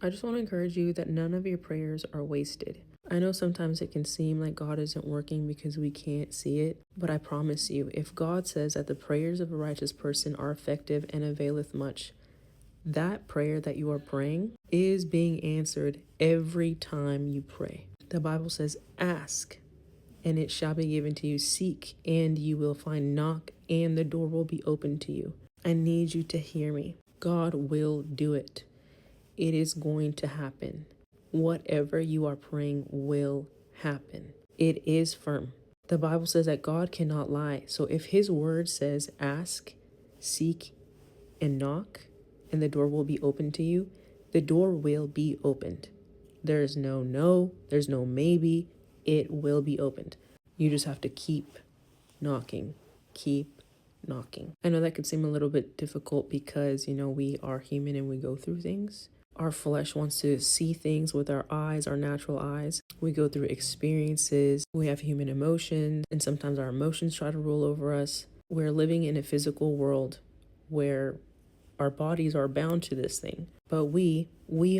I just want to encourage you that none of your prayers are wasted. I know sometimes it can seem like God isn't working because we can't see it, but I promise you, if God says that the prayers of a righteous person are effective and availeth much, that prayer that you are praying is being answered every time you pray. The Bible says, ask and it shall be given to you. Seek and you will find. Knock and the door will be opened to you. I need you to hear me. God will do it. It is going to happen. Whatever you are praying will happen. It is firm. The Bible says that God cannot lie. So if his word says ask, seek, and knock, and the door will be opened to you, the door will be opened. There's no, there's no maybe. It will be opened. You just have to keep knocking. Keep knocking. I know that could seem a little bit difficult because, we are human and we go through things. Our flesh wants to see things with our eyes, our natural eyes. We go through experiences. We have human emotions, and sometimes our emotions try to rule over us. We're living in a physical world where our bodies are bound to this thing. But we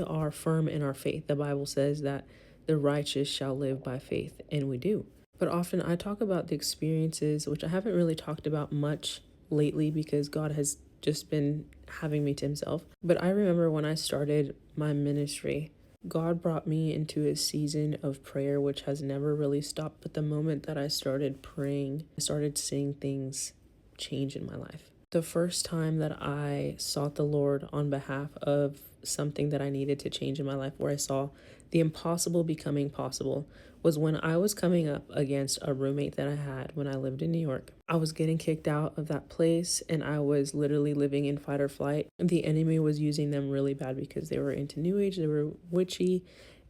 are firm in our faith. The Bible says that the righteous shall live by faith, and we do. But often I talk about the experiences, which I haven't really talked about much lately because God has just been having me to himself. But I remember when I started my ministry, God brought me into a season of prayer which has never really stopped. But the moment that I started praying, I started seeing things change in my life. The first time that I sought the Lord on behalf of something that I needed to change in my life, where I saw the impossible becoming possible, was when I was coming up against a roommate that I had when I lived in New York. I was getting kicked out of that place and I was literally living in fight or flight. The enemy was using them really bad because they were into New Age, they were witchy,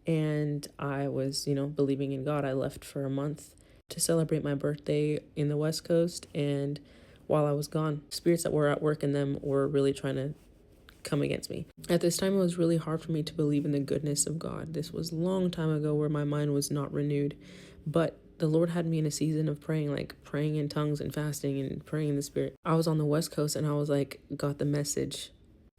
and I was, believing in God. I left for a month to celebrate my birthday in the West Coast, and while I was gone, spirits that were at work in them were really trying to come against me. At this time, it was really hard for me to believe in the goodness of God. This was a long time ago where my mind was not renewed, but the Lord had me in a season of praying, like praying in tongues and fasting and praying in the Spirit. I was on the West Coast and I was like, got the message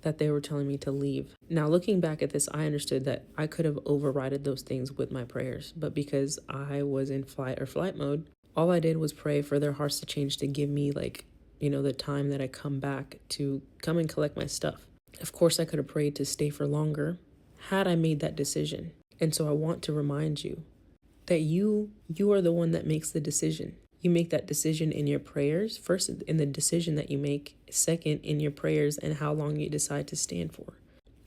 that they were telling me to leave. Now, looking back at this, I understood that I could have overridden those things with my prayers, but because I was in fight or flight mode, all I did was pray for their hearts to change, to give me the time that I come back to come and collect my stuff. Of course, I could have prayed to stay for longer had I made that decision. And so I want to remind you that you are the one that makes the decision. You make that decision in your prayers, first in the decision that you make, second in your prayers and how long you decide to stand for.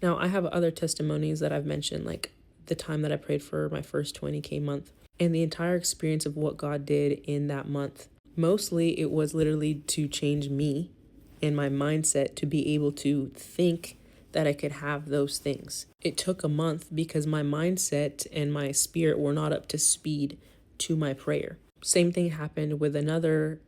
Now, I have other testimonies that I've mentioned, like the time that I prayed for my first 20K month and the entire experience of what God did in that month. Mostly it was literally to change me and my mindset to be able to think that I could have those things. It took a month because my mindset and my spirit were not up to speed to my prayer. Same thing happened with another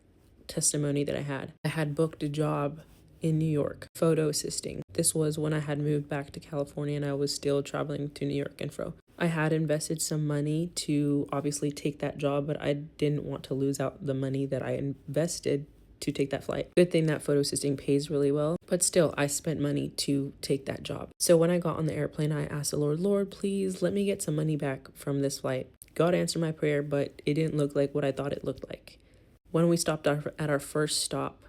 testimony that I had. I had booked a job in New York, photo assisting. This was when I had moved back to California and I was still traveling to New York and fro. I had invested some money to obviously take that job, but I didn't want to lose out the money that I invested to take that flight. Good thing that photo assisting pays really well, but still I spent money to take that job. So when I got on the airplane, I asked the Lord, please let me get some money back from this flight. God answered my prayer, but it didn't look like what I thought it looked like. When we stopped at our first stop,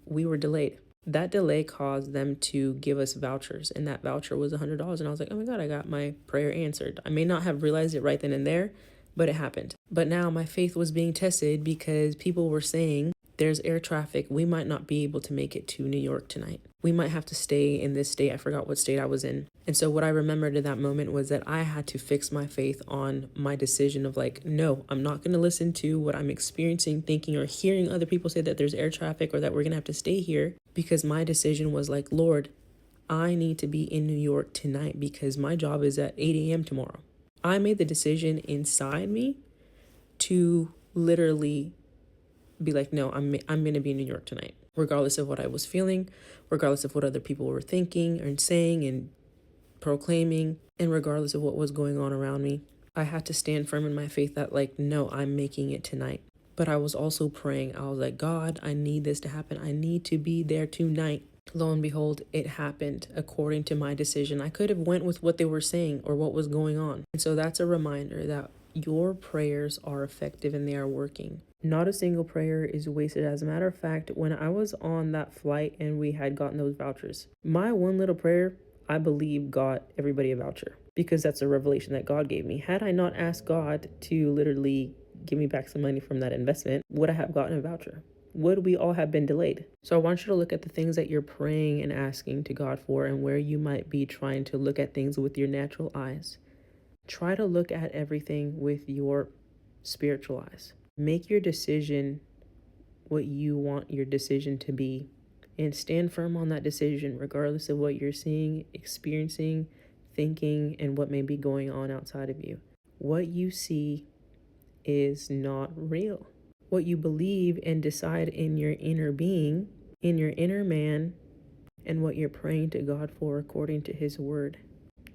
we were delayed. That delay caused them to give us vouchers, and that voucher was $100. And I was like, oh my God, I got my prayer answered. I may not have realized it right then and there, but it happened. But now my faith was being tested because people were saying, there's air traffic. We might not be able to make it to New York tonight. We might have to stay in this state. I forgot what state I was in. And so what I remembered in that moment was that I had to fix my faith on my decision of no, I'm not going to listen to what I'm experiencing, thinking, or hearing other people say that there's air traffic or that we're going to have to stay here, because my decision was Lord, I need to be in New York tonight because my job is at 8 a.m. tomorrow. I made the decision inside me to literally be no, I'm going to be in New York tonight, regardless of what I was feeling, regardless of what other people were thinking and saying and proclaiming, and regardless of what was going on around me. I had to stand firm in my faith that no, I'm making it tonight. But I was also praying. I was God, I need this to happen. I need to be there tonight. Lo and behold, it happened according to my decision. I could have went with what they were saying or what was going on. And so that's a reminder that your prayers are effective and they are working. Not a single prayer is wasted. As a matter of fact, when I was on that flight and we had gotten those vouchers, my one little prayer, I believe, got everybody a voucher, because that's a revelation that God gave me. Had I not asked God to literally give me back some money from that investment, would I have gotten a voucher? Would we all have been delayed? So I want you to look at the things that you're praying and asking to God for, and where you might be trying to look at things with your natural eyes. Try to look at everything with your spiritual eyes. Make your decision what you want your decision to be, and stand firm on that decision regardless of what you're seeing, experiencing, thinking, and what may be going on outside of you. What you see is not real. What you believe and decide in your inner being, in your inner man, and what you're praying to God for according to His word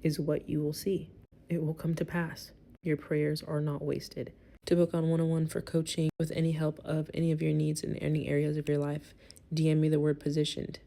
is what you will see. It will come to pass. Your prayers are not wasted. To book on one-on-one for coaching with any help of any of your needs in any areas of your life, DM me the word positioned.